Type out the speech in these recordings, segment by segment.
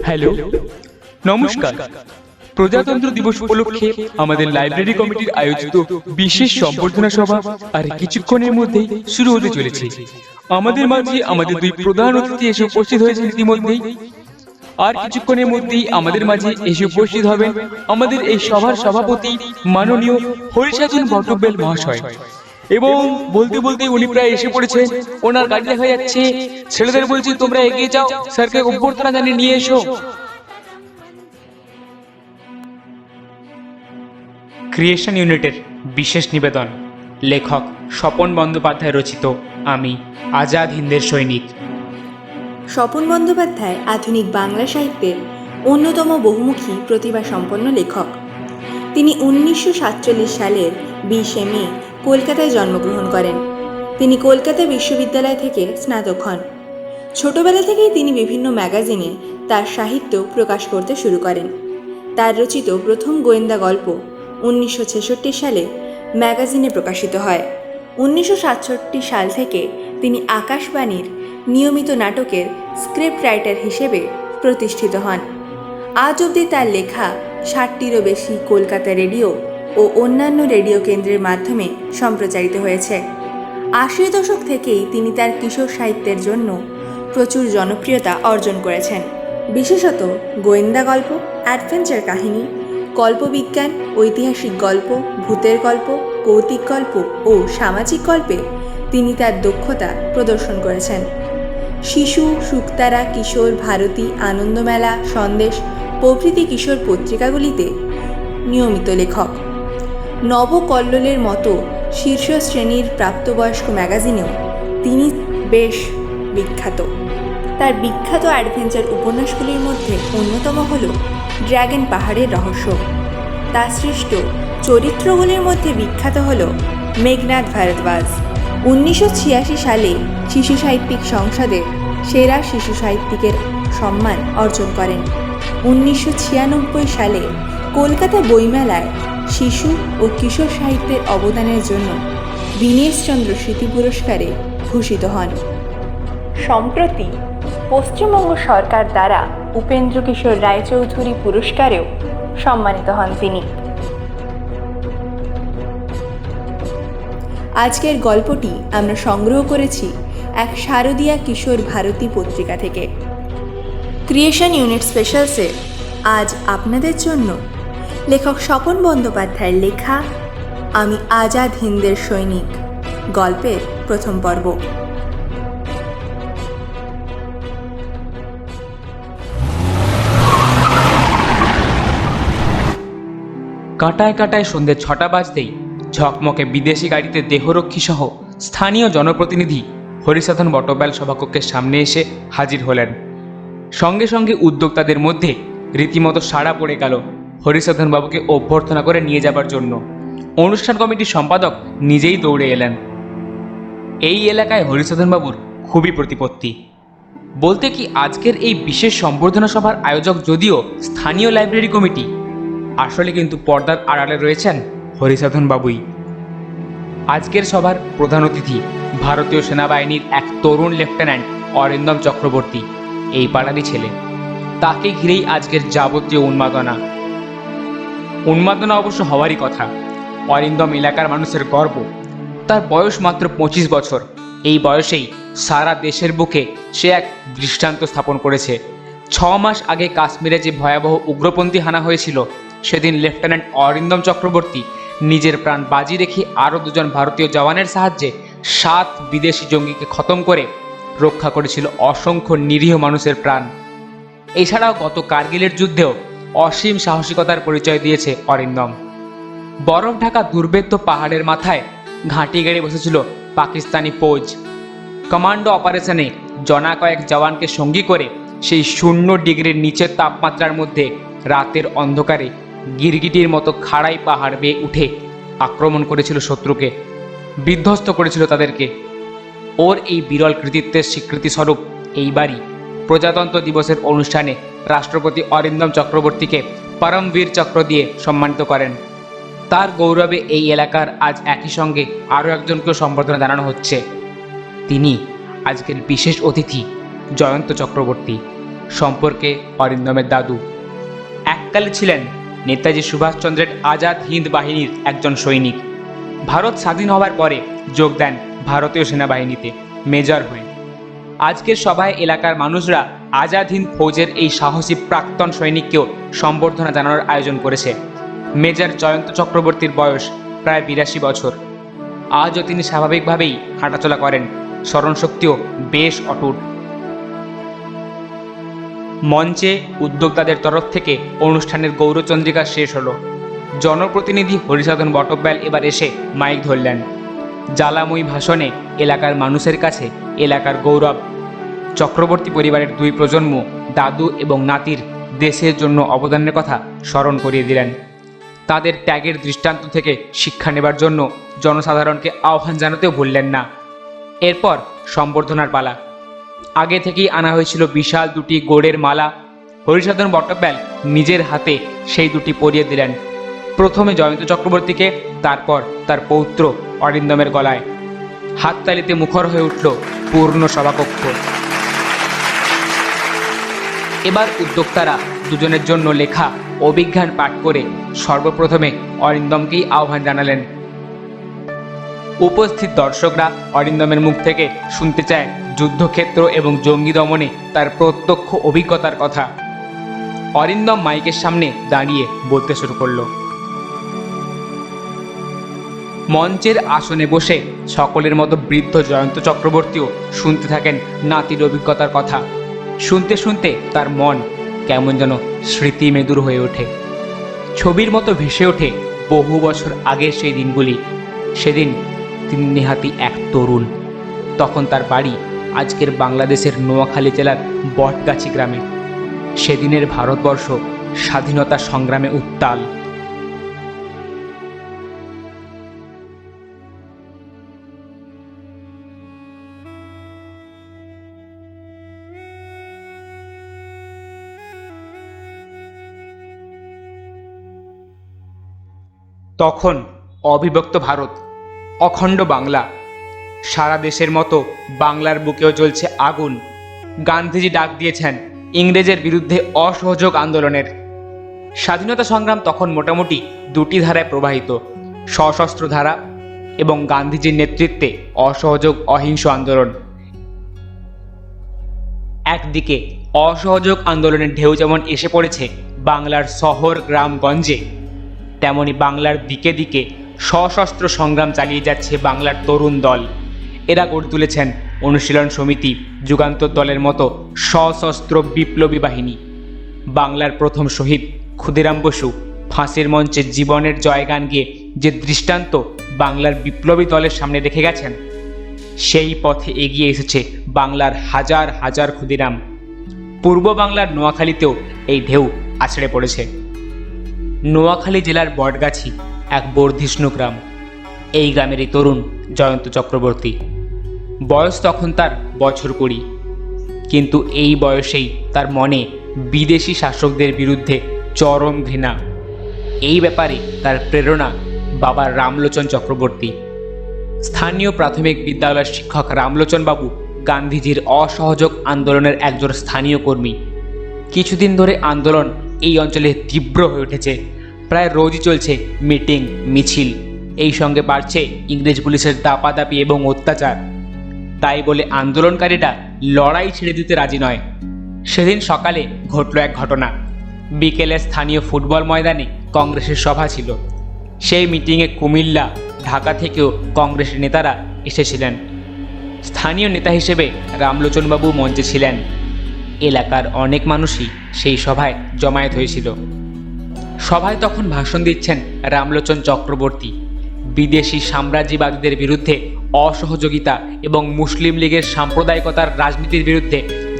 Hello, নমস্কার। প্রজাতন্ত্র দিবস উপলক্ষে আমাদের লাইব্রেরি কমিটির আয়োজিত বিশেষ সম্বর্ধনা সভা আর কিছুক্ষণের মধ্যেই শুরু হতে চলেছে। আমাদের মাঝে আমাদের দুই প্রধান অতিথি এসে উপস্থিত হয়েছেন ইতিমধ্যেই। আর কিছুক্ষণের মধ্যেই আমাদের মাঝে এসে উপস্থিত হবেন আমাদের এই সভার সভাপতি মাননীয় হরিসাধন ভট্টবেল মহাশয়। এবং বলতে বলতে উনি প্রায় এসে পড়েছেন। ওনার গাড়ি দেখা যাচ্ছে। ছেলেদের বলছি, তোমরা এগিয়ে যাও, স্যারকে অভ্যর্থনা জানিয়ে নিয়ে এসো। ক্রিয়েশন ইউনিটের বিশেষ নিবেদন। লেখক স্বপন বন্দ্যোপাধ্যায় রচিত আমি আজাদ হিন্দের সৈনিক। স্বপন বন্দ্যোপাধ্যায় আধুনিক বাংলা সাহিত্যের অন্যতম বহুমুখী প্রতিভা সম্পন্ন লেখক। তিনি 1947 সালের 20 মে কলকাতায় জন্মগ্রহণ করেন। তিনি কলকাতা বিশ্ববিদ্যালয় থেকে স্নাতক হন। ছোটবেলা থেকেই তিনি বিভিন্ন ম্যাগাজিনে তার সাহিত্য প্রকাশ করতে শুরু করেন। তার রচিত প্রথম গোয়েন্দা গল্প 1966 সালে ম্যাগাজিনে প্রকাশিত হয়। 1967 সাল থেকে তিনি আকাশবাণীর নিয়মিত নাটকের স্ক্রিপ্ট রাইটার হিসেবে প্রতিষ্ঠিত হন। আজ অবধি তার লেখা 60টিরও বেশি কলকাতা রেডিও ও অন্যান্য রেডিও কেন্দ্রের মাধ্যমে সম্প্রচারিত হয়েছে। 80 দশক থেকেই তিনি তার কিশোর সাহিত্যের জন্য প্রচুর জনপ্রিয়তা অর্জন করেছেন। বিশেষত গোয়েন্দা গল্প, অ্যাডভেঞ্চার কাহিনী, কল্পবিজ্ঞান, ঐতিহাসিক গল্প, ভূতের গল্প, কৌতুক গল্প ও সামাজিক গল্পে তিনি তার দক্ষতা প্রদর্শন করেছেন। শিশু, শুকতারা, কিশোর, ভারতী, আনন্দমেলা, সন্দেশ প্রভৃতি কিশোর পত্রিকাগুলিতে নিয়মিত লেখক। নবকল্লোলের মতো শীর্ষ শ্রেণীর প্রাপ্তবয়স্ক ম্যাগাজিনেও তিনি বেশ বিখ্যাত। তার বিখ্যাত অ্যাডভেঞ্চার উপন্যাসগুলির মধ্যে অন্যতম হল ড্র্যাগন পাহাড়ের রহস্য। তার সৃষ্ট চরিত্রগুলির মধ্যে বিখ্যাত হল মেঘনাদ ভারদ্বাজ। 1986 সালে শিশু সাহিত্যিক সংসদে সেরা শিশু সাহিত্যিকের সম্মান অর্জন করেন। 1996 সালে কলকাতা বইমেলায় শিশু ও কিশোর সাহিত্যের অবদানের জন্য দীনেশচন্দ্র স্মৃতি পুরস্কারে ভূষিত হন। সম্প্রতি পশ্চিমবঙ্গ সরকার দ্বারা উপেন্দ্র কিশোর রায়চৌধুরী পুরস্কারেও সম্মানিত হন তিনি। আজকের গল্পটি আমরা সংগ্রহ করেছি এক শারদীয়া কিশোর ভারতী পত্রিকা থেকে। ক্রিয়েশন ইউনিট স্পেশালসে আজ আপনাদের জন্য লেখক স্বপন বন্দ্যোপাধ্যায়ের লেখা আমি আজাদ হিন্দের সৈনিক গল্পের প্রথম পর্ব। কাঁটায় কাঁটায় সন্ধ্যে 6টা বাজতেই ঝকমকে বিদেশি গাড়িতে দেহরক্ষী সহ স্থানীয় জনপ্রতিনিধি হরিসাধন ভট্টবেল সভাকক্ষের সামনে এসে হাজির হলেন। সঙ্গে সঙ্গে উদ্যোক্তাদের মধ্যে রীতিমতো সাড়া পড়ে গেল হরিসাধন বাবুকে অভ্যর্থনা করে নিয়ে যাবার জন্য। অনুষ্ঠান কমিটির সম্পাদক নিজেই দৌড়ে এলেন। এই এলাকায় হরিসাধন বাবুর খুবই প্রতিপত্তি। বলতে কি, আজকের এই বিশেষ সম্বর্ধনা সভার আয়োজক যদিও স্থানীয় লাইব্রেরি কমিটি, আসলে কিন্তু পর্দার আড়ালে রয়েছেন হরিসাধন বাবুই। আজকের সভার প্রধান অতিথি ভারতীয় সেনাবাহিনীর এক তরুণ লেফটেন্যান্ট অরিন্দম চক্রবর্তী, এই পাড়ারই ছেলে। তাকে ঘিরেই আজকের যাবতীয় উন্মাদনা অবশ্য হওয়ারই কথা। অরিন্দম এলাকার মানুষের গর্ব। তার বয়স মাত্র 25 বছর। এই বয়সেই সারা দেশের বুকে সে এক দৃষ্টান্ত স্থাপন করেছে। 6 মাস আগে কাশ্মীরে যে ভয়াবহ উগ্রপন্থী হানা হয়েছিল, সেদিন লেফটেন্যান্ট অরিন্দম চক্রবর্তী নিজের প্রাণ বাজি রেখে আরও 2 জন ভারতীয় জওয়ানের সাহায্যে 7 বিদেশি জঙ্গিকে খতম করে রক্ষা করেছিল অসংখ্য নিরীহ মানুষের প্রাণ। এছাড়াও গত কার্গিলের যুদ্ধেও অসীম সাহসিকতার পরিচয় দিয়েছে অরিন্দম। বরফ ঢাকা দুর্ভেদ্য পাহাড়ের মাথায় ঘাঁটি গেড়ে বসেছিল পাকিস্তানি ফৌজ। কমান্ডো অপারেশনে জনা কয়েক জওয়ানকে সঙ্গী করে সেই 0 ডিগ্রির নিচের তাপমাত্রার মধ্যে রাতের অন্ধকারে গিরগিটির মতো খাড়াই পাহাড় বেয়ে উঠে আক্রমণ করেছিল শত্রুকে, বিধ্বস্ত করেছিল তাদেরকে। ওর এই বিরল কৃতিত্বের স্বীকৃতিস্বরূপ এইবারই প্রজাতন্ত্র দিবসের অনুষ্ঠানে রাষ্ট্রপতি অরিন্দম চক্রবর্তীকে পরমবীর চক্র দিয়ে সম্মানিত করেন। তার গৌরবে এই এলাকার আজ একই সঙ্গে আরও একজনকেও সম্বর্ধনা জানানো হচ্ছে। তিনি আজকের বিশেষ অতিথি জয়ন্ত চক্রবর্তী। সম্পর্কে অরিন্দমের দাদু। এককালে ছিলেন নেতাজি সুভাষচন্দ্রের আজাদ হিন্দ বাহিনীর একজন সৈনিক। ভারত স্বাধীন হওয়ার পরে যোগ দেন ভারতীয় সেনাবাহিনীতে মেজর হয়ে। আজকের সভায় এলাকার মানুষরা আজাদ হিন্দ ফৌজের এই সাহসী প্রাক্তন সৈনিককেও সম্বর্ধনা জানানোর আয়োজন করেছে। মেজর জয়ন্ত চক্রবর্তীর বয়স প্রায় 82 বছর। আজও তিনি স্বাভাবিকভাবেই হাঁটাচলা করেন, স্মরণশক্তিও বেশ অটুট। মঞ্চে উদ্যোক্তাদের তরফ থেকে অনুষ্ঠানের গৌরচন্দ্রিকা শেষ হলো। জনপ্রতিনিধি হরিসাধন বটব্যাল এবার এসে মাইক ধরলেন। জ্বালাময়ী ভাষণে এলাকার মানুষের কাছে এলাকার গৌরব, চক্রবর্তী পরিবারের 2 প্রজন্ম দাদু এবং নাতির দেশের জন্য অবদানের কথা স্মরণ করিয়ে দিলেন। তাদের ত্যাগের দৃষ্টান্ত থেকে শিক্ষা নেবার জন্য জনসাধারণকে আহ্বান জানাতেও ভুললেন না। এরপর সম্বর্ধনার পালা। আগে থেকেই আনা হয়েছিল বিশাল 2টি গোড়ের মালা। হরিসাধন বটব্যাল নিজের হাতে সেই 2টি পরিয়ে দিলেন, প্রথমে জয়ন্ত চক্রবর্তীকে, তারপর তার পৌত্র অরিন্দমের গলায়। হাততালিতে মুখর হয়ে উঠল পূর্ণ সভাকক্ষ। এবার উদ্যোক্তারা দুজনের জন্য লেখা অভিজ্ঞান পাঠ করে সর্বপ্রথমে অরিন্দমকেই আহ্বান জানালেন। উপস্থিত দর্শকরা অরিন্দমের মুখ থেকে শুনতে চায় যুদ্ধক্ষেত্র এবং জঙ্গি দমনে তার প্রত্যক্ষ অভিজ্ঞতার কথা। অরিন্দম মাইকের সামনে দাঁড়িয়ে বলতে শুরু করল। মঞ্চের আসনে বসে সকলের মতো বৃদ্ধ জয়ন্ত চক্রবর্তীও শুনতে থাকেন নাতির অভিজ্ঞতার কথা। শুনতে শুনতে তার মন কেমন যেন স্মৃতি মেদুর হয়ে ওঠে। ছবির মতো ভেসে ওঠে বহু বছর আগের সেই দিনগুলি। সেদিন তিনি নেহাতি এক তরুণ। তখন তার বাড়ি আজকের বাংলাদেশের নোয়াখালী জেলার বটগাছি গ্রামে। সেদিনের ভারতবর্ষ স্বাধীনতা সংগ্রামে উত্তাল। তখন অবিভক্ত ভারত, অখণ্ড বাংলা। সারা দেশের মতো বাংলার বুকেও জ্বলছে আগুন। গান্ধীজি ডাক দিয়েছেন ইংরেজের বিরুদ্ধে অসহযোগ আন্দোলনের। স্বাধীনতা সংগ্রাম তখন মোটামুটি 2টি ধারায় প্রবাহিত, সশস্ত্র ধারা এবং গান্ধীজির নেতৃত্বে অসহযোগ অহিংস আন্দোলন। একদিকে অসহযোগ আন্দোলনের ঢেউ যেমন এসে পড়েছে বাংলার শহর গ্রামগঞ্জে, তেমনি বাংলার দিকে দিকে সশস্ত্র সংগ্রাম চালিয়ে যাচ্ছে বাংলার তরুণ দল। এরা গড়ে তুলেছেন অনুশীলন সমিতি, যুগান্তর দলের মতো সশস্ত্র বিপ্লবী বাহিনী। বাংলার প্রথম শহীদ ক্ষুদিরাম বসু ফাঁসির মঞ্চে জীবনের জয়গান গিয়ে যে দৃষ্টান্ত বাংলার বিপ্লবী দলের সামনে রেখে গেছেন, সেই পথে এগিয়ে এসেছে বাংলার হাজার হাজার ক্ষুদিরাম। পূর্ব বাংলার নোয়াখালীতেও এই ঢেউ আছড়ে পড়েছে। নোয়াখালী জেলার বটগাছি এক বর্ধিষ্ণু গ্রাম। এই গ্রামেরই তরুণ জয়ন্ত চক্রবর্তী। বয়স তখন তার বছর 20, কিন্তু এই বয়সেই তার মনে বিদেশি শাসকদের বিরুদ্ধে চরম ঘৃণা। এই ব্যাপারে তার প্রেরণা বাবা রামলোচন চক্রবর্তী। স্থানীয় প্রাথমিক বিদ্যালয়ের শিক্ষক রামলোচন বাবু গান্ধীজির অসহযোগ আন্দোলনের একজন স্থানীয় কর্মী। কিছুদিন ধরে আন্দোলন এই অঞ্চলে তীব্র হয়ে উঠেছে। প্রায় রোজই চলছে মিটিং, মিছিল। এই সঙ্গে বাড়ছে ইংরেজ পুলিশের দাপাদাপি এবং অত্যাচার। তাই বলে আন্দোলনকারীরা লড়াই ছেড়ে দিতে রাজি নয়। সেদিন সকালে ঘটল এক ঘটনা। বিকেলে স্থানীয় ফুটবল ময়দানে কংগ্রেসের সভা ছিল। সেই মিটিংয়ে কুমিল্লা, ঢাকা থেকেও কংগ্রেসের নেতারা এসেছিলেন। স্থানীয় নেতা হিসেবে রামলোচনবাবু মঞ্চে ছিলেন। এলাকার অনেক মানুষই সেই সভায় জমায়েত হয়েছিল। সভায় তখন ভাষণ দিচ্ছেন রামলোচন চক্রবর্তী। বিদেশি সাম্রাজ্যবাদীদের বিরুদ্ধে অসহযোগিতা এবং মুসলিম লীগের সাম্প্রদায়িকতার রাজনীতির বিরুদ্ধে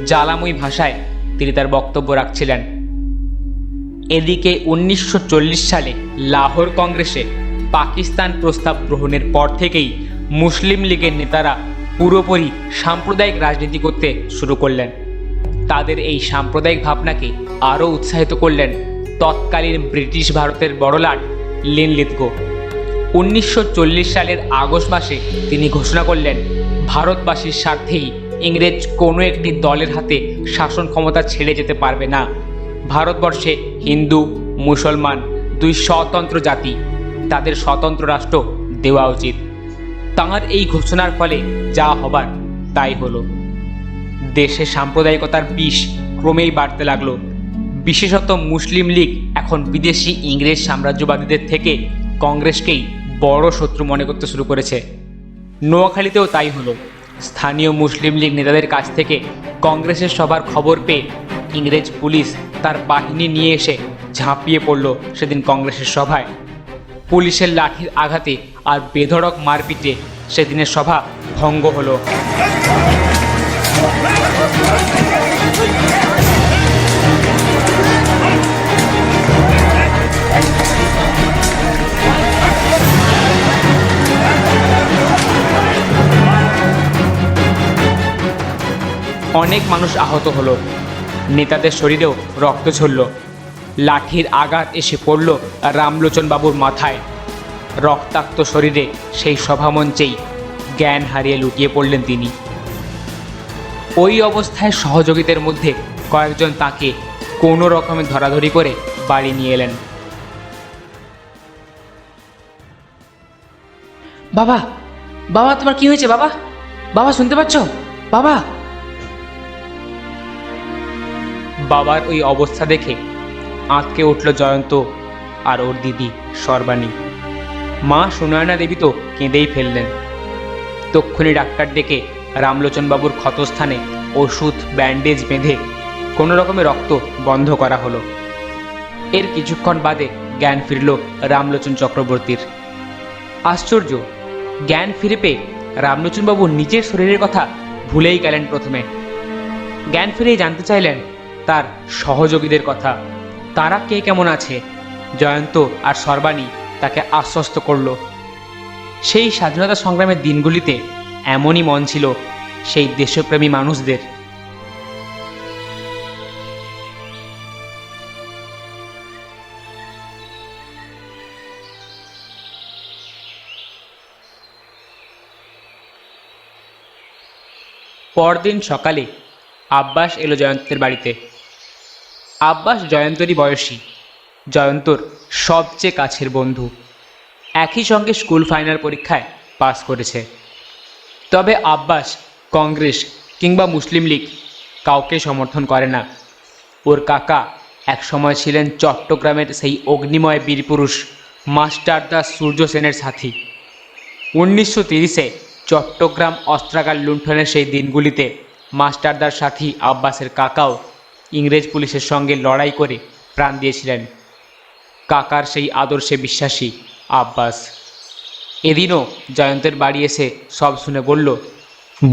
জ্বালাময়ী ভাষায় তিনি তার বক্তব্য রাখছিলেন। এদিকে 1940 সালে লাহোর কংগ্রেসে পাকিস্তান প্রস্তাব গ্রহণের পর থেকেই মুসলিম লীগের নেতারা পুরোপুরি সাম্প্রদায়িক রাজনীতি করতে শুরু করলেন। তাদের এই সাম্প্রদায়িক ভাবনাকে আরও উৎসাহিত করলেন তৎকালীন ব্রিটিশ ভারতের বড়লাট লিনলিথগো। 1940 সালের আগস্ট মাসে তিনি ঘোষণা করলেন ভারতবাসীর স্বার্থেই ইংরেজ কোনো একটি দলের হাতে শাসন ক্ষমতা ছেড়ে যেতে পারবে না। ভারতবর্ষে হিন্দু মুসলমান দুই স্বতন্ত্র জাতি, তাদের স্বতন্ত্র রাষ্ট্র দেওয়া উচিত। তাঁর এই ঘোষণার ফলে যা হবার তাই হলো। দেশে সাম্প্রদায়িকতার বিষ ক্রমেই বাড়তে লাগলো। বিশেষত মুসলিম লীগ এখন বিদেশি ইংরেজ সাম্রাজ্যবাদীদের থেকে কংগ্রেসকেই বড় শত্রু মনে করতে শুরু করেছে। নোয়াখালীতেও তাই হলো। স্থানীয় মুসলিম লীগ নেতাদের কাছ থেকে কংগ্রেসের সবার খবর পেয়ে ইংরেজ পুলিশ তার বাহিনী নিয়ে এসে ঝাঁপিয়ে পড়ল সেদিন কংগ্রেসের সভায়। পুলিশের লাঠির আঘাতে আর বেধড়ক মারপিটে সেদিনের সভা ভঙ্গ হলো। অনেক মানুষ আহত হলো, নেতাদের শরীরেও রক্ত ঝরল। লাঠির আঘাত এসে পড়ল রামলোচন বাবুর মাথায়। রক্তাক্ত শরীরে সেই সভামঞ্চেই জ্ঞান হারিয়ে লুটিয়ে পড়লেন তিনি। ওই অবস্থায় সহযোগীদের মধ্যে কয়েকজন তাকে কোনো রকমে ধরাধরি করে বাড়ি নিয়ে এলেন। বাবা, বাবা তোমার কি হয়েছে? বাবা, বাবা শুনতে পাচ্ছ? বাবা। বাবার ওই অবস্থা দেখে আঁতকে উঠল জয়ন্ত আর ওর দিদি সর্বাণী। মা সুনয়না দেবী তো কেঁদেই ফেললেন। তক্ষুনি ডাক্তার ডেকে রামলোচন বাবুর ক্ষতস্থানে ওষুধ ব্যান্ডেজ বেঁধে কোনো রকমে রক্ত বন্ধ করা হলো। এর কিছুক্ষণ বাদে জ্ঞান ফিরল রামলোচন চক্রবর্তীর। আশ্চর্য, জ্ঞান ফিরে পেয়ে রামলোচন বাবু নিজের শরীরের কথা ভুলেই গেলেন। প্রথমে জ্ঞান ফিরেই জানতে চাইলেন তার সহযোগীদের কথা, তারা কে কেমন আছে। জয়ন্ত আর সর্বাণী তাকে আশ্বস্ত করল। সেই স্বাধীনতা সংগ্রামের দিনগুলিতে এমনই মন ছিল সেই দেশপ্রেমী মানুষদের। পরদিন সকালে আব্বাস এলো জয়ন্তের বাড়িতে। আব্বাস জয়ন্তরই বয়সী, জয়ন্তর সবচেয়ে কাছের বন্ধু। একই সঙ্গে স্কুল ফাইনাল পরীক্ষায় পাস করেছে। তবে আব্বাস কংগ্রেস কিংবা মুসলিম লীগ কাউকে সমর্থন করে না। ওর কাকা এক সময় ছিলেন চট্টগ্রামের সেই অগ্নিময় বীরপুরুষ মাস্টারদা সূর্য সেনের সাথী। 1930-এ চট্টগ্রাম অস্ত্রাগার লুণ্ঠনের সেই দিনগুলিতে মাস্টারদার সাথী আব্বাসের কাকাও ইংরেজ পুলিশের সঙ্গে লড়াই করে প্রাণ দিয়েছিলেন। কাকার সেই আদর্শে বিশ্বাসী আব্বাস এদিনও জয়ন্তের বাড়ি এসে সব শুনে বলল,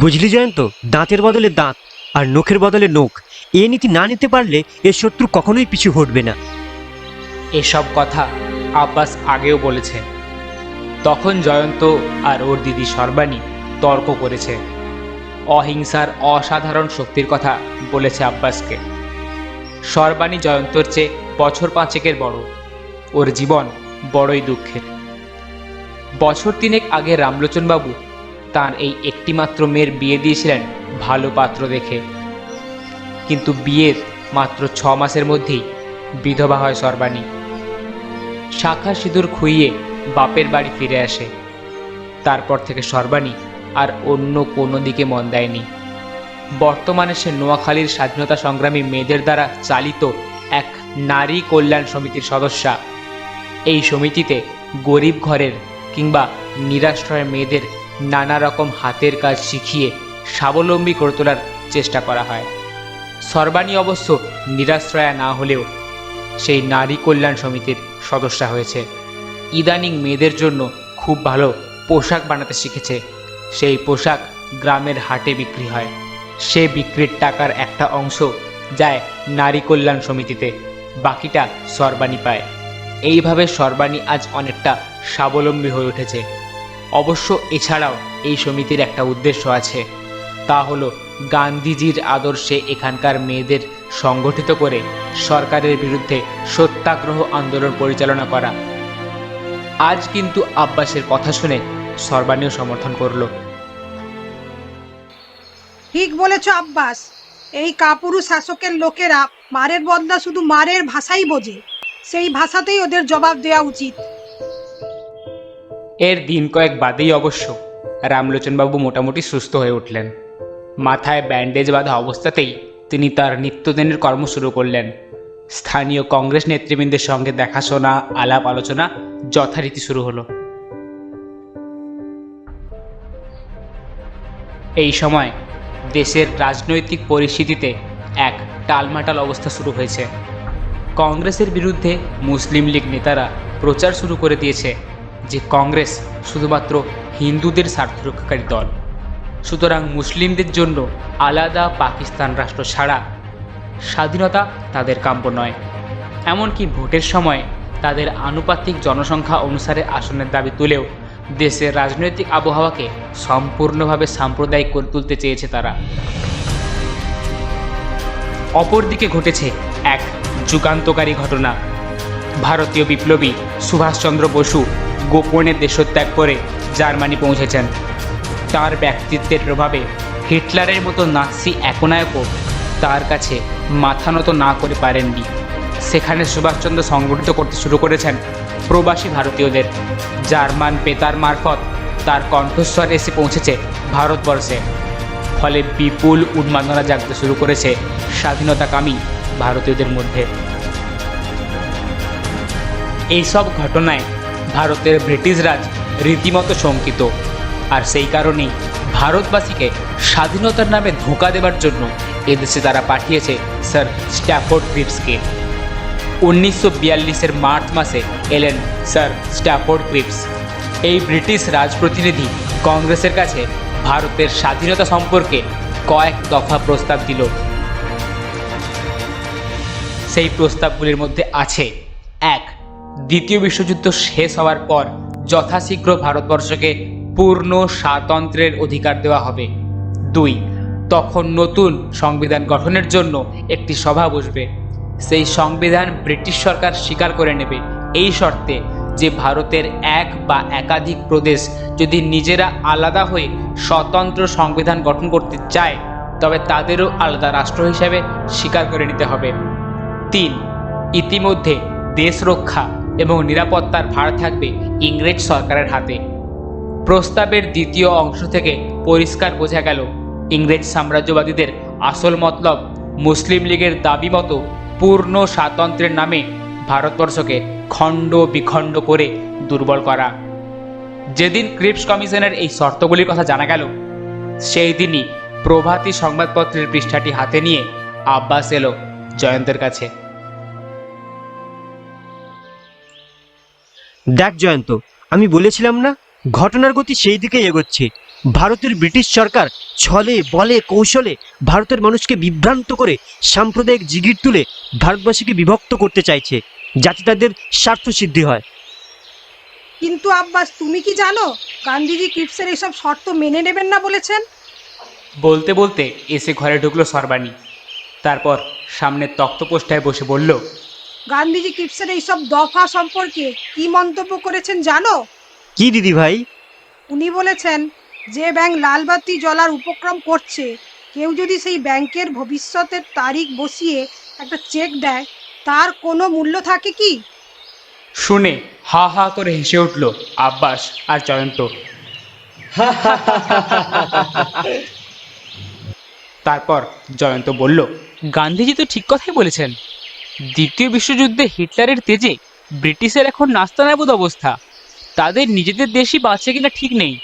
বুঝলি জয়ন্ত, দাঁতের বদলে দাঁত আর নখের বদলে নখ, এ নীতি না নিতে পারলে এর শত্রু কখনোই পিছু হটবে না। এসব কথা আব্বাস আগেও বলেছে। তখন জয়ন্ত আর ওর দিদি সর্বাণী তর্ক করেছে। অহিংসার অসাধারণ শক্তির কথা বলেছে আব্বাসকে। সর্বাণী জয়ন্তর চেয়ে বছর 5 বড়। ওর জীবন বড়ই দুঃখের। বছর 3 আগে রামলোচন বাবু তার এই একটিমাত্র মেয়ের বিয়ে দিয়েছিলেন ভালো পাত্র দেখে। কিন্তু বিয়ের মাত্র 6 মাসের মধ্যেই বিধবা হয় সর্বাণী। শাখা সিঁদুর খুইয়ে বাপের বাড়ি ফিরে আসে। তারপর থেকে সর্বাণী আর অন্য কোনো দিকে মন দেয়নি। বর্তমানে সে নোয়াখালীর স্বাধীনতা সংগ্রামী মেয়েদের দ্বারা চালিত এক নারী কল্যাণ সমিতির সদস্যা। এই সমিতিতে গরিব ঘরের কিংবা নিরাশ্রয় মেয়েদের নানা রকম হাতের কাজ শিখিয়ে স্বাবলম্বী করে তোলার চেষ্টা করা হয়। সর্বাণী অবশ্য নিরাশ্রয়া না হলেও সেই নারী কল্যাণ সমিতির সদস্যা হয়েছে। ইদানিং মেয়েদের জন্য খুব ভালো পোশাক বানাতে শিখেছে। সেই পোশাক গ্রামের হাটে বিক্রি হয়। সে বিক্রির টাকার একটা অংশ যায় নারী কল্যাণ সমিতিতে, বাকিটা সর্বাণী পায়। এইভাবে সর্বাণী আজ অনেকটা স্বাবলম্বী হয়ে উঠেছে। অবশ্য এছাড়াও এই সমিতির একটা উদ্দেশ্য আছে, তা হলো গান্ধীজির আদর্শে এখানকার মেয়েদের সংগঠিত করে সরকারের বিরুদ্ধে সত্যাগ্রহ আন্দোলন পরিচালনা করা। আজ কিন্তু আব্বাসের কথা শুনে সর্বাণীও সমর্থন করল। ঠিক বলেছ আব্বাস। এই কাপুরুষ শাসকের লোকেরা মারের বদলা শুধু মারের ভাষাই বোঝে। সেই ভাষাতেই ওদের জবাব দেওয়া উচিত। এর দিন কয়েক বাদেই অবশ্য রামলোচনবাবু মোটামুটি সুস্থ হয়ে উঠলেন। মাথায় ব্যান্ডেজ বাঁধা অবস্থাতেই তিনি তার নিত্যদিনের কর্ম শুরু করলেন। স্থানীয় কংগ্রেস নেতৃবৃন্দের সঙ্গে দেখাশোনা, আলাপ আলোচনা যথারীতি শুরু হলো। এই সময় দেশের রাজনৈতিক পরিস্থিতিতে এক টালমাটাল অবস্থা শুরু হয়েছে। কংগ্রেসের বিরুদ্ধে মুসলিম লীগ নেতারা প্রচার শুরু করে দিয়েছে যে কংগ্রেস শুধুমাত্র হিন্দুদের স্বার্থরক্ষাকারী দল, সুতরাং মুসলিমদের জন্য আলাদা পাকিস্তান রাষ্ট্র ছাড়া স্বাধীনতা তাদের কাম্য নয়। এমনকি ভোটের সময় তাদের আনুপাতিক জনসংখ্যা অনুসারে আসনের দাবি তুলেও দেশের রাজনৈতিক আবহাওয়াকে সম্পূর্ণভাবে সাম্প্রদায়িক করে তুলতে চেয়েছে তারা। অপরদিকে ঘটেছে এক যুগান্তকারী ঘটনা। ভারতীয় বিপ্লবী সুভাষচন্দ্র বসু গোপনে দেশত্যাগ করে জার্মানি পৌঁছেছেন। তার ব্যক্তিত্বের প্রভাবে হিটলারের মতো নাৎসি একনায়কও তার কাছে মাথা নত না করে পারেননি। সেখানে সুভাষচন্দ্র সংগঠিত করতে শুরু করেছেন প্রবাসী ভারতীয়দের। জার্মান বেতার মারফত তার কণ্ঠস্বর এসে পৌঁছেছে ভারতবর্ষে। ফলে বিপুল উন্মাদনা জাগতে শুরু করেছে স্বাধীনতাকামী ভারতীয়দের মধ্যে। এইসব ঘটনায় ভারতের ব্রিটিশ রাজ রীতিমতো শঙ্কিত, আর সেই কারণেই ভারতবাসীকে স্বাধীনতার নামে ধোঁকা দেবার জন্য এদেশে তারা পাঠিয়েছে স্যার স্ট্যাফোর্ড ক্রিপসকে। 1942-এর মার্চ মাসে এলেন স্যার স্ট্যাফোর্ড ক্রিপস। এই ব্রিটিশ রাজপ্রতিনিধি কংগ্রেসের কাছে ভারতের স্বাধীনতা সম্পর্কে কয়েক দফা প্রস্তাব দিল। সেই প্রস্তাবগুলির মধ্যে আছে: 1. দ্বিতীয় বিশ্বযুদ্ধ শেষ হওয়ার পর যথাশীঘ্র ভারতবর্ষকে পূর্ণ স্বাতন্ত্র্যের অধিকার দেওয়া হবে। 2. তখন নতুন সংবিধান গঠনের জন্য একটি সভা বসবে। সেই সংবিধান ব্রিটিশ সরকার স্বীকার করে নেবে এই শর্তে যে ভারতের এক বা একাধিক প্রদেশ যদি নিজেরা আলাদা হয়ে স্বতন্ত্র সংবিধান গঠন করতে চায় তবে তাদেরও আলাদা রাষ্ট্র হিসাবে স্বীকার করে নিতে হবে। 3. ইতিমধ্যে দেশ রক্ষা এবং নিরাপত্তার ভার থাকবে ইংরেজ সরকারের হাতে। প্রস্তাবের দ্বিতীয় অংশ থেকে পরিষ্কার বোঝা গেল ইংরেজ সাম্রাজ্যবাদীদের আসল মতলব মুসলিম লীগের দাবি মতো পূর্ণ স্বাতন্ত্র্যের নামে ভারতবর্ষকে খণ্ড বিখণ্ড করে দুর্বল করা। যেদিন ক্রিপস কমিশনের এই শর্তগুলির কথা জানা গেল সেই দিনই প্রভাতী সংবাদপত্রের পৃষ্ঠাটি হাতে নিয়ে আব্বাস এলো জয়ন্তের কাছে। দেখ জয়ন্ত, আমি বলেছিলাম না ঘটনার গতি সেই দিকেই এগোচ্ছে। ভারতের ব্রিটিশ সরকার ছলে বলে কৌশলে ভারতের মানুষকে বিভ্রান্ত করে সাম্প্রদায়িক জিগির তুলে ভারতবাসীকে বিভক্ত করতে চাইছে যাতে তাদের স্বার্থ সিদ্ধি হয়। কিন্তু আব্বাস, তুমি কি জানো গান্ধীজি ক্রিপসের এইসব শর্ত মেনে নেবেন না বলেছেন? বলতে বলতে এসে ঘরে ঢুকলো সর্বাণী। তারপর সামনের তক্তপোষ্ঠায় বসে বলল, গান্ধীজি ক্রিপসের এইসব দফা সম্পর্কে কি মন্তব্য করেছেন জানো? কি দিদি ভাই? উনি বলেছেন যে ব্যাংক লালবাতি জ্বলার উপক্রম করছে কেউ যদি সেই ব্যাংকের ভবিষ্যতের তারিখ বসিয়ে একটা চেক দেয় তার কোনো মূল্য থাকে কি? শুনে হা হা করে হেসে উঠল আব্বাস আর জয়ন্ত। তারপর জয়ন্ত বলল, গান্ধীজি তো ঠিক কথাই বলেছেন। দ্বিতীয় বিশ্বযুদ্ধে হিটলারের তেজে ব্রিটিশের এখন নাস্তানাবুদ অবস্থা। তাদের নিজেদের দেশই বাঁচে কিনা ঠিক নেই,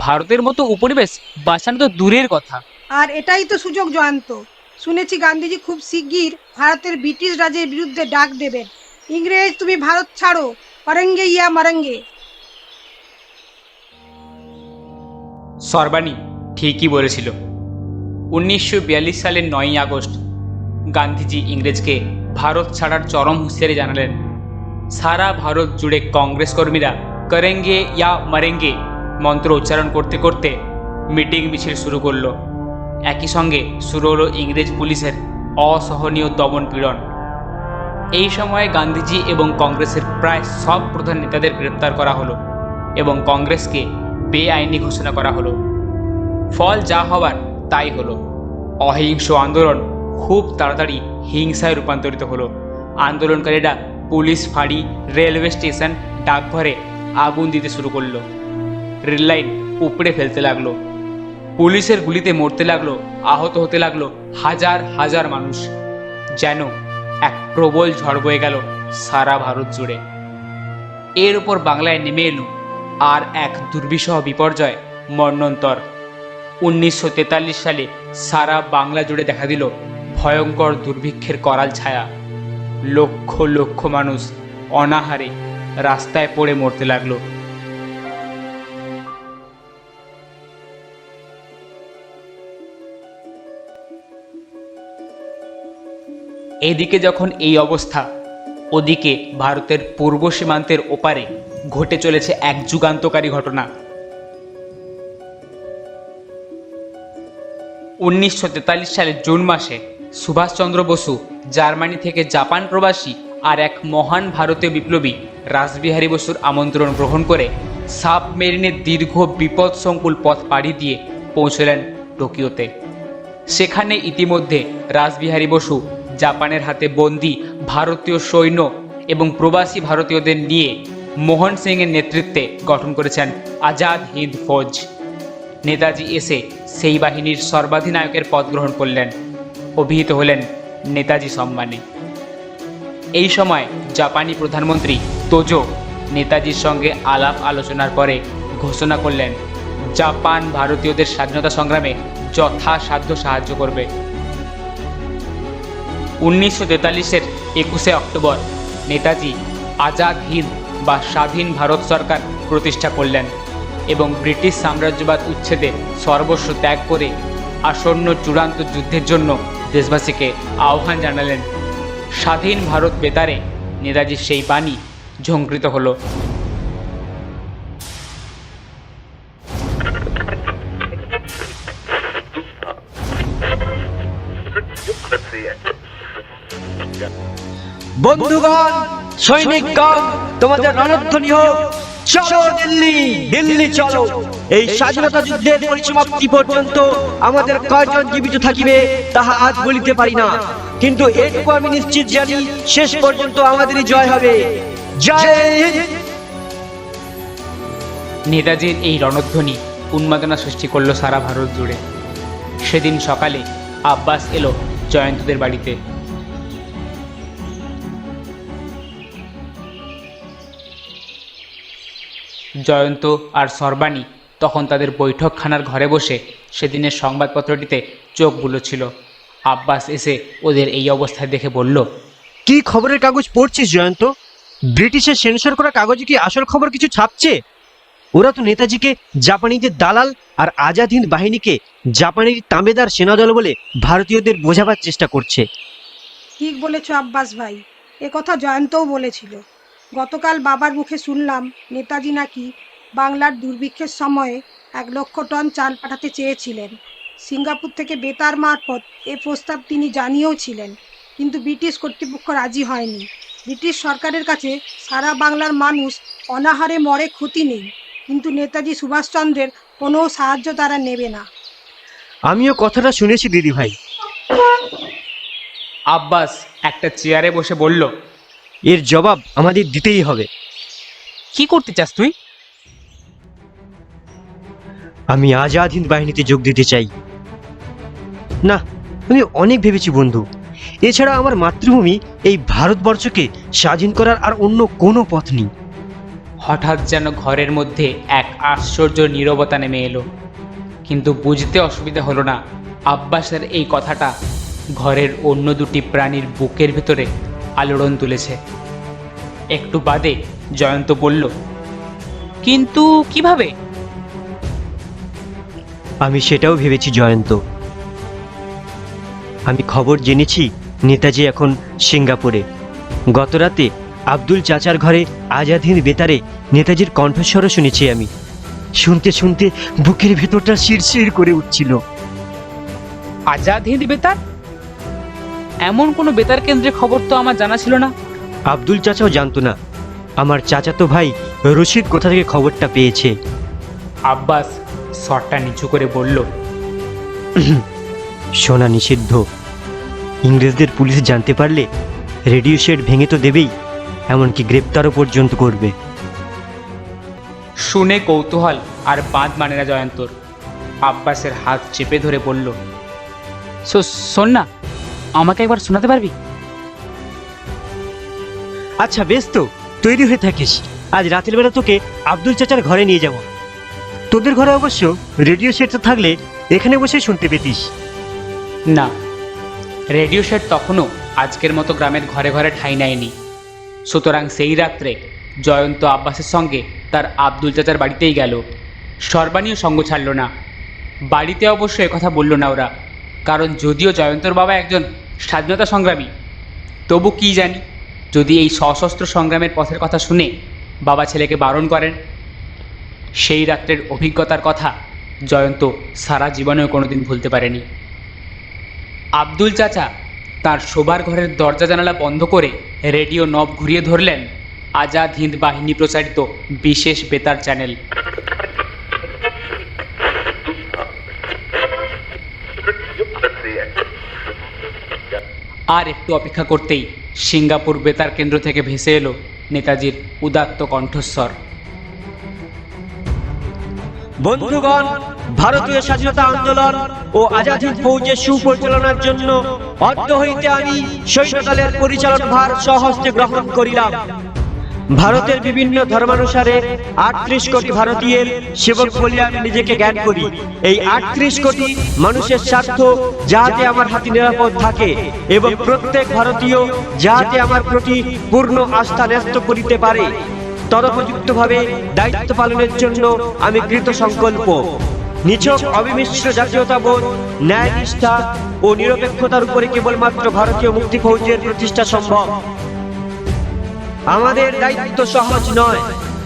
ভারতের মতো উপনিবেশ বাঁচানো তো দূরের কথা। আর এটাই তো সুযোগ জয়ন্ত। শুনেছি গান্ধীজি খুব শিগগির ভারতের ব্রিটিশ রাজের বিরুদ্ধে ডাক দেবেন, ইংরেজ তুমি ভারত ছাড়ো, করেঙ্গে ইয়া মারেঙ্গে। সর্বাণী ঠিকই বলেছিল। 1942 সালের 9ই আগস্ট গান্ধীজি ইংরেজকে ভারত ছাড়ার চরম হুঁশিয়ারি জানালেন। সারা ভারত জুড়ে কংগ্রেস কর্মীরা করেঙ্গে ইয়া মারেঙ্গে মন্ত্র উচ্চারণ করতে করতে মিটিং মিছিল শুরু করলো। একই সঙ্গে শুরু হলো ইংরেজ পুলিশের অসহনীয় দমন পীড়ন। এই সময়ে গান্ধীজি এবং কংগ্রেসের প্রায় সব প্রধান নেতাদের গ্রেপ্তার করা হলো এবং কংগ্রেসকে বেআইনি ঘোষণা করা হলো। ফল যা হওয়ার তাই হলো। অহিংস আন্দোলন খুব তাড়াতাড়ি হিংসায় রূপান্তরিত হলো। আন্দোলনকারীরা পুলিশ ফাঁড়ি, রেলওয়ে স্টেশন, ডাকঘরে আগুন দিতে শুরু করলো। রেললাইন উপড়ে ফেলতে লাগলো। পুলিশের গুলিতে মরতে লাগলো, আহত হতে লাগলো হাজার হাজার মানুষ। যেন এক প্রবল ঝড় বয়ে গেল সারা ভারত জুড়ে। এর উপর বাংলায় নেমে এলো আর এক দুর্বিষহ বিপর্যয়, মন্বন্তর। 1943 সালে সারা বাংলা জুড়ে দেখা দিল ভয়ঙ্কর দুর্ভিক্ষের করাল ছায়া। লক্ষ লক্ষ মানুষ অনাহারে রাস্তায় পড়ে মরতে লাগলো। এদিকে যখন এই অবস্থা, ওদিকে ভারতের পূর্ব সীমান্তের ওপারে ঘটে চলেছে এক যুগান্তকারী ঘটনা। 1943 সালের জুন মাসে সুভাষচন্দ্র বসু জার্মানি থেকে জাপান প্রবাসী আর এক মহান ভারতীয় বিপ্লবী রাসবিহারী বসুর আমন্ত্রণ গ্রহণ করে সাবমেরিনের দীর্ঘ বিপদসংকুল পথ পাড়ি দিয়ে পৌঁছলেন টোকিওতে। সেখানে ইতিমধ্যে রাসবিহারী বসু জাপানের হাতে বন্দী ভারতীয় সৈন্য এবং প্রবাসী ভারতীয়দের নিয়ে মোহন সিংয়ের নেতৃত্বে গঠন করেছেন আজাদ হিন্দ ফৌজ। নেতাজি এসে সেই বাহিনীর সর্বাধিনায়কের পদ গ্রহণ করলেন, অভিহিত হলেন নেতাজি সম্মানে। এই সময় জাপানি প্রধানমন্ত্রী তোজো নেতাজির সঙ্গে আলাপ আলোচনার পরে ঘোষণা করলেন জাপান ভারতীয়দের স্বাধীনতা সংগ্রামে যথাসাধ্য সাহায্য করবে। 1943-এর 21শে অক্টোবর নেতাজি আজাদ হিন্দ বা স্বাধীন ভারত সরকার প্রতিষ্ঠা করলেন এবং ব্রিটিশ সাম্রাজ্যবাদ উচ্ছেদে সর্বস্ব ত্যাগ করে আসন্ন চূড়ান্ত যুদ্ধের জন্য দেশবাসীকে আহ্বান জানালেন। স্বাধীন ভারত বেতারে নেতাজির সেই বাণী ঝংকৃত হলো। বন্ধুগণ, সৈনিকগণ, তোমাদের রণধ্বনি হোক, চলো দিল্লি, দিল্লি চলো। এই স্বাধীনতা যুদ্ধের পরিসমাপ্তি পর্যন্ত আমাদের কয়জন জীবিত থাকিবে তাহা আজ বলিতে পারি না, কিন্তু এটুকু আমি নিশ্চিত জানি, শেষ পর্যন্ত আমাদেরই জয় হবে। জয় হিন্দ। নেতাজির এই রণধ্বনি উন্মাদনা সৃষ্টি করলো সারা ভারত জুড়ে। সেদিন সকালে আব্বাস এলো জয়ন্তদের বাড়িতে। জয়ন্ত আর সর্বাণী তখন তাদের বৈঠকখানার ঘরে বসে সেদিনের সংবাদপত্রটিতে চোখ বুলোচ্ছিল। আব্বাস এসে ওদের এই অবস্থায় দেখে বলল, কি খবরের কাগজ পড়ছিস জয়ন্ত? ব্রিটিশের সেন্সর করা কাগজে কি আসল খবর কিছু ছাপছে? ওরা তো নেতাজিকে জাপানিদের দালাল আর আজাদ হিন্দ বাহিনীকে জাপানের তাঁবেদার সেনাদল বলে ভারতীয়দের বোঝাবার চেষ্টা করছে। ঠিক বলেছ আব্বাস ভাই, এ কথা জয়ন্তও বলেছিল। গতকাল বাবার মুখে শুনলাম নেতাজি নাকি বাংলার দুর্ভিক্ষের সময়ে 1 লক্ষ টন চাল পাঠাতে চেয়েছিলেন। সিঙ্গাপুর থেকে বেতার মারফত এ প্রস্তাব তিনি জানিয়েও ছিলেন, কিন্তু ব্রিটিশ কর্তৃপক্ষ রাজি হয়নি। ব্রিটিশ সরকারের কাছে সারা বাংলার মানুষ অনাহারে মরে ক্ষতি নেই, কিন্তু নেতাজি সুভাষচন্দ্রের কোনো সাহায্য তারা নেবে না। আমিও কথাটা শুনেছি দিদি ভাই। আব্বাস একটা চেয়ারে বসে বলল, এর জবাব আমাদের দিতেই হবে। কি করতে চাস তুই? আমি আজাদ হিন্দ বাহিনীতে যোগ দিতে চাই। না, আমি অনেক ভেবেছি বন্ধু। এছাড়া আমার মাতৃভূমি এই ভারতবর্ষকে স্বাধীন করার আর অন্য কোনো পথ নেই। হঠাৎ যেন ঘরের মধ্যে এক আশ্চর্য নীরবতা নেমে এলো, কিন্তু বুঝতে অসুবিধা হলো না আব্বাসের এই কথাটা ঘরের অন্য দুটি প্রাণীর বুকের ভেতরে আলোড়ন তুলেছে। একটু বাদে জয়ন্ত বলল, কিন্তু কিভাবে? আমি সেটাও ভেবেছি জয়ন্ত। আমি খবর জেনেছি নেতাজি এখন সিঙ্গাপুরে। গতরাতে আব্দুল চাচার ঘরে আজাদ হিন্দ বেতারে নেতাজির কণ্ঠস্বরও শুনেছি আমি। শুনতে শুনতে বুকের ভেতরটা শিরশির করে উঠছিল। আজাদ হিন্দ বেতার? এমন কোনো বেতার কেন্দ্রের খবর তো আমার জানা ছিল না। আব্দুল চাচাও জানতো না। আমার চাচাতো ভাই রশিদ কোথা থেকে খবরটা পেয়েছে। আব্বাস স্বরটা নিচু করে বলল, শোনা নিষিদ্ধ। ইংরেজদের পুলিশ জানতে পারলে রেডিও সেট ভেঙে তো দেবেই, এমনকি গ্রেপ্তারও পর্যন্ত করবে। শুনে কৌতূহল আর বাঁধ মানে না জয়ন্তর। আব্বাসের হাত চেপে ধরে বলল, শোন না, আমাকে একবার শোনাতে পারবি? আচ্ছা বেশ, তো তৈরি হয়ে থাকিস। আজ রাতের বেলা তোকে আব্দুল চাচার ঘরে নিয়ে যাব। তোদের ঘরে অবশ্য রেডিও সেট থাকলে এখানে বসে শুনতে পেতিস। না, রেডিও সেট তখনও আজকের মতো গ্রামের ঘরে ঘরে ঠাঁই নেয়নি। সুতরাং সেই রাত্রে জয়ন্ত আব্বাসের সঙ্গে তার আব্দুল চাচার বাড়িতেই গেল। সর্বাণীও সঙ্গ ছাড়ল না। বাড়িতে অবশ্য একথা বলল না ওরা, কারণ যদিও জয়ন্তর বাবা একজন স্বাধীনতা সংগ্রামী, তবু কি জানি যদি এই সশস্ত্র সংগ্রামের পথের কথা শুনে বাবা ছেলেকে বারণ করেন। সেই রাত্রের অভিজ্ঞতার কথা জয়ন্ত সারা জীবনেও কোনোদিন ভুলতে পারেনি। আব্দুল চাচা তার শোবার ঘরের দরজা জানালা বন্ধ করে রেডিও নব ঘুরিয়ে ধরলেন আজাদ হিন্দ বাহিনী প্রচারিত বিশেষ বেতার চ্যানেল। আর একটু অপেক্ষা করতেই সিঙ্গাপুর বেতার কেন্দ্র থেকে ভেসে এলো নেতাজির উদাত্ত কণ্ঠস্বর। বন্ধুগণ, ভারতীয় স্বাধীনতা আন্দোলন ও আজাদ হিন্দ ফৌজের সুপরিচালনার জন্য অদ্য হইতে আমি সৈন্যদলের পরিচালন ভার স্বহস্তে গ্রহণ করিলাম। ভারতের বিভিন্ন ধর্মানুসারে 38 কোটি ভারতীয়ের সেবক বলে আমি নিজেকে জ্ঞান করি। এই 38 কোটি মানুষের স্বার্থ যাতে আমার হাতে নিরাপদ থাকে এবং প্রত্যেক ভারতীয় যাতে আমার প্রতি পূর্ণ আস্থা ন্যস্ত করিতে পারে, তদুপযুক্তভাবে দায়িত্ব পালনের জন্য আমি কৃত সংকল্প। নিছক অবিমিশ্র জাতীয়তাবোধ, ন্যায়নিষ্ঠা ও নিরপেক্ষতার উপরে কেবলমাত্র ভারতীয় মুক্তি ফৌজের প্রতিষ্ঠা সম্ভব। আমাদের দায়িত্ব সহজ নয়।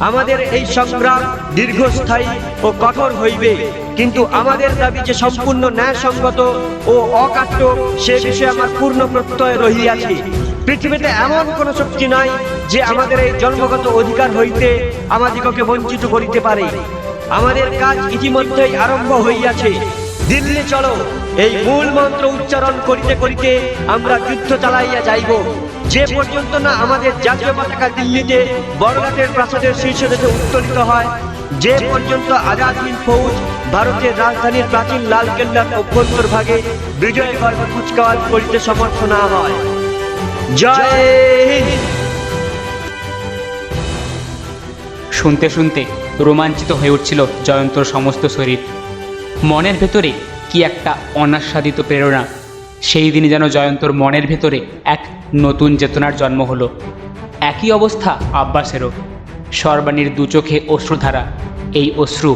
আমাদের এই সংগ্রাম দীর্ঘস্থায়ী ও কঠোর হইবে, কিন্তু আমাদের দাবি যে সম্পূর্ণ ন্যায়সঙ্গত ও অকাট্য সে বিষয়ে আমার পূর্ণ প্রত্যয় রহিয়াছে। পৃথিবীতে এমন কোন শক্তি নাই যে আমাদের এই জন্মগত অধিকার হইতে আমাদিগকে বঞ্চিত করিতে পারে। আমাদের কাজ ইতিমধ্যেই আরম্ভ হইয়াছে। দিল্লি চলো, এই মূল মন্ত্র উচ্চারণ করিতে করিতে আমরা যুদ্ধ চালাইয়া যাইব। যে পর্যন্ত না আমাদের জাতীয় পতাকা দিল্লিতে বড়লাটের প্রাসাদের শীর্ষদেশে উত্তোলিত হয়, যে পর্যন্ত আজাদ হিন্দ ফৌজ ভারতের রাজধানীর প্রাচীন লালকেল্লার অভ্যন্তরভাগে বিজয় গর্ব কুচকাওয়াজ করিতে সমর্থ না হয়। জয় হিন্দ। শুনতে শুনতে রোমাঞ্চিত হয়ে উঠছিল জয়ন্তর সমস্ত শরীর। মনের ভেতরে কি একটা অনাস্বাদিত প্রেরণা। সেই দিনই যেন জয়ন্তর মনের ভেতরে এক নতুন চেতনার জন্ম হলো। একই অবস্থা আব্বাসেরও। সর্বাণীর দু চোখে অশ্রুধারা, এই অশ্রু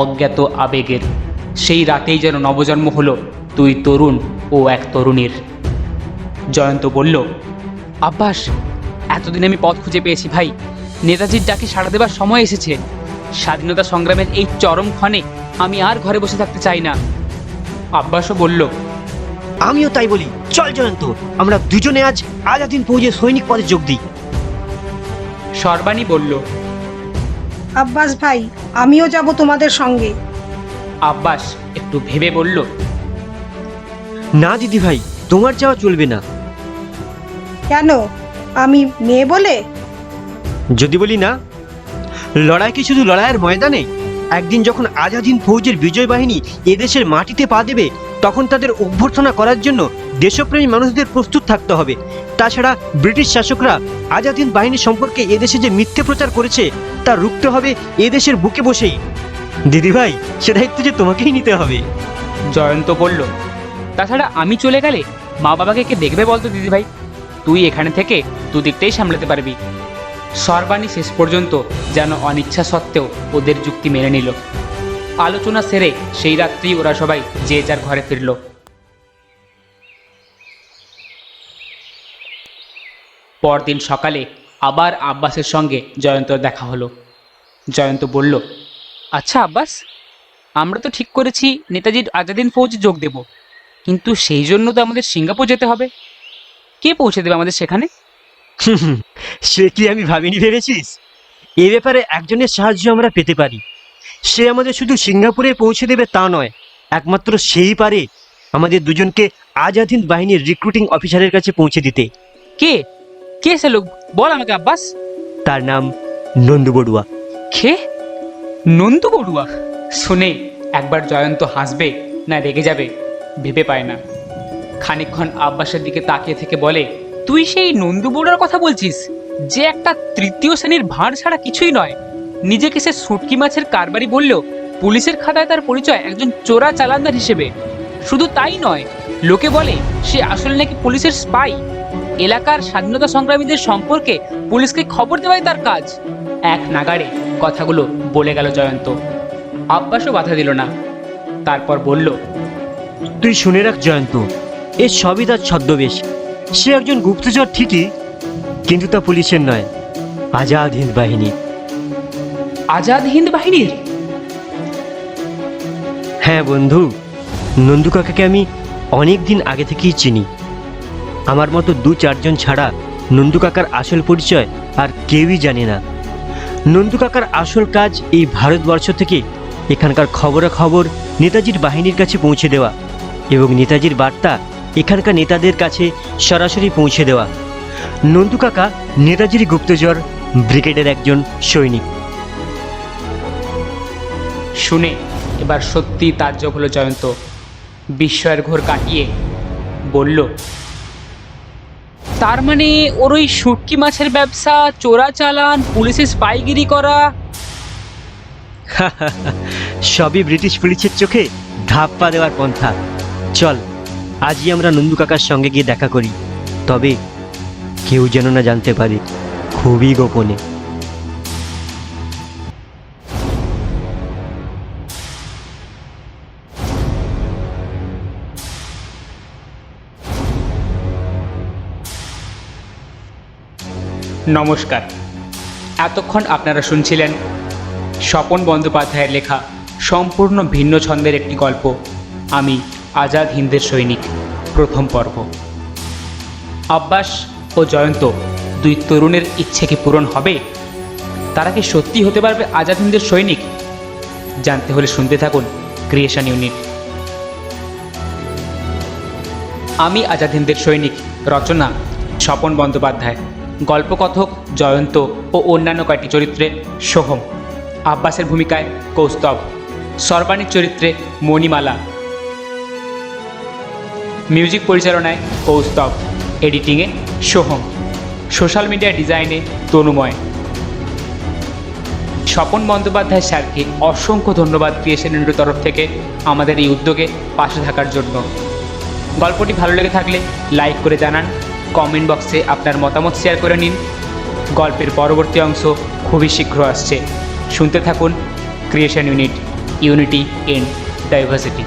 অজ্ঞাত আবেগের। সেই রাতেই যেন নবজন্ম হলো দুই তরুণ ও এক তরুণীর। জয়ন্ত বলল, আব্বাস, এতদিন আমি পথ খুঁজে পেয়েছি ভাই। নেতাজির ডাকে সাড়া দেবার সময় এসেছে। স্বাধীনতা সংগ্রামের এই চরম ক্ষণে আমি আর ঘরে বসে থাকতে চাই না। আব্বাসও বলল, আমিও তাই বলি। চল জয়ন্ত, আমরা দুজনে আজ আজাদ হিন্দ ফৌজের সৈনিক পদে যোগ দিই। সর্বাণী বলল, আব্বাস ভাই, আমিও যাব তোমাদের সঙ্গে। আব্বাস একটু ভেবে বলল, না দিদি ভাই, তোমার যাওয়া চলবে না। কেন? আমি মেয়ে বলে? যদি বলি না, লড়াই কি শুধু লড়াইয়ের ময়দানে? একদিন যখন আজাদ হিন্দ ফৌজের বিজয় বাহিনী এদেশের মাটিতে পা দেবে, তখন তাদের অভ্যর্থনা করার জন্য দেশপ্রেমী মানুষদের প্রস্তুত থাকতে হবে। তাছাড়া ব্রিটিশ শাসকরা আজাদ হিন্দ বাহিনী সম্পর্কে এদেশে যে মিথ্যে প্রচার করেছে তা রুখতে হবে এদেশের বুকে বসেই। দিদি ভাই, সে দায়িত্ব যে তোমাকেই নিতে হবে। জয়ন্ত বলল, তাছাড়া আমি চলে গেলে মা বাবাকে কে দেখবে বলতো দিদি ভাই? তুই এখানে থেকে দুদিকটাই সামলাতে পারবি। সর্বাণী শেষ পর্যন্ত যেন অনিচ্ছা সত্ত্বেও ওদের যুক্তি মেনে নিল। আলোচনা সেরে সেই রাত্রি ওরা সবাই যে যার ঘরে ফিরল। পরদিন সকালে আবার আব্বাসের সঙ্গে জয়ন্তর দেখা হলো। জয়ন্ত বলল, আচ্ছা আব্বাস, আমরা তো ঠিক করেছি নেতাজির আজাদ হিন্দ ফৌজে যোগ দেব, কিন্তু সেই জন্য তো আমাদের সিঙ্গাপুর যেতে হবে। কে পৌঁছে দেবে আমাদের সেখানে? সে কি আমি ভাবিনি ভেবেছিস? এ ব্যাপারে একজনের সাহায্য আমরা পেতে পারি। সে আমাদের শুধু সিঙ্গাপুরে পৌঁছে দেবে তা নয়, একমাত্র সেই পারে আমাদের দুজনকে আজাদ হিন্দ বাহিনীর রিক্রুটিং অফিসারের কাছে পৌঁছে দিতে। কে কে সে লোক, বল আমাকে আব্বাস। তার নাম নন্দু বড়ুয়া। কে? নন্দু বড়ুয়া? শুনে একবার জয়ন্ত হাসবে না রেগে যাবে ভেবে পায় না। খানিকক্ষণ আব্বাসের দিকে তাকিয়ে থেকে বলে, তুই সেই নন্দু বড়ুয়ার কথা বলছিস, যে একটা তৃতীয় শ্রেণীর ভাঁড় ছাড়া কিছুই নয়। নিজেকে সে শুটকি মাছের কারবারি বললেও পুলিশের খাতায় তার পরিচয় একজন চোরা চালানদার হিসেবে। শুধু তাই নয়, লোকে বলে সে আসলে নাকি পুলিশের স্পাই। এলাকার স্বাধীনতা সংগ্রামীদের সম্পর্কে পুলিশকে খবর দেওয়াই তার কাজ। এক নাগাড়ে কথাগুলো বলে গেল জয়ন্ত। আব্বাসও বাধা দিল না, তারপর বলল, তুই শুনে রাখ জয়ন্ত, এ সবই তার ছদ্মবেশ। সে একজন গুপ্তচর ঠিকই, কিন্তু তা পুলিশের নয়, আজাদ হিন্দ বাহিনী। আজাদ হিন্দ বাহিনীর? হ্যাঁ বন্ধু, নন্দু কাকাকে আমি অনেক দিন আগে থেকেই চিনি। আমার মতো 2-4 জন ছাড়া নন্দু কাকার আসল পরিচয় আর কেউই জানে না। নন্দু কাকার আসল কাজ এই ভারতবর্ষ থেকে এখানকার খবরাখবর নেতাজির বাহিনীর কাছে পৌঁছে দেওয়া এবং নেতাজির বার্তা এখানকার নেতাদের কাছে সরাসরি পৌঁছে দেওয়া। নন্দু কাকা নেতাজির গুপ্তচর ব্রিগেডের একজন সৈনিক। শুনে এবার সত্যি তাজ্জব হলো জয়ন্ত। বিস্ময়ের ঘোর কাটিয়ে বলল, তার মানে ওর ওই শুটকি মাছের ব্যবসা, চোরাচালান, পুলিশের স্পাইগিরি করা সবই ব্রিটিশ পুলিশের চোখে ধাপ্পা দেওয়ার পন্থা। চল আজই আমরা নন্দু কাকার সঙ্গে গিয়ে দেখা করি, তবে কেউ যেন না জানতে পারে, খুবই গোপনে। নমস্কার। এতক্ষণ আপনারা শুনছিলেন স্বপন বন্দ্যোপাধ্যায়ের লেখা সম্পূর্ণ ভিন্ন ছন্দের একটি গল্প, আমি আজাদ হিন্দের সৈনিক, প্রথম পর্ব। আব্বাস ও জয়ন্ত দুই তরুণের ইচ্ছে কি পূরণ হবে? তারা কি সত্যি হতে পারবে আজাদ হিন্দের সৈনিক? জানতে হলে শুনতে থাকুন ক্রিয়েশন ইউনিট। আমি আজাদ হিন্দের সৈনিক, রচনা স্বপন বন্দ্যোপাধ্যায়, গল্পকথক জয়ন্ত ও অন্যান্য কয়েকটি চরিত্রে সোহম, আব্বাসের ভূমিকায় কৌস্তব, সর্বাণীর চরিত্রে মণিমালা, মিউজিক পরিচালনায় কৌস্তব, এডিটিংয়ে সোহম, সোশ্যাল মিডিয়া ডিজাইনে তনুময়। স্বপন বন্দ্যোপাধ্যায় স্যারকে অসংখ্য ধন্যবাদ ক্রিয়েশন ইউনিটের তরফ থেকে আমাদের এই উদ্যোগে পাশে থাকার জন্য। গল্পটি ভালো লেগে থাকলে লাইক করে জানান, কমেন্ট বক্সে আপনার মতামত শেয়ার করে নিন। গল্পের পরবর্তী অংশ খুবই শীঘ্র আসছে। শুনতে থাকুন creation unit, unity in diversity.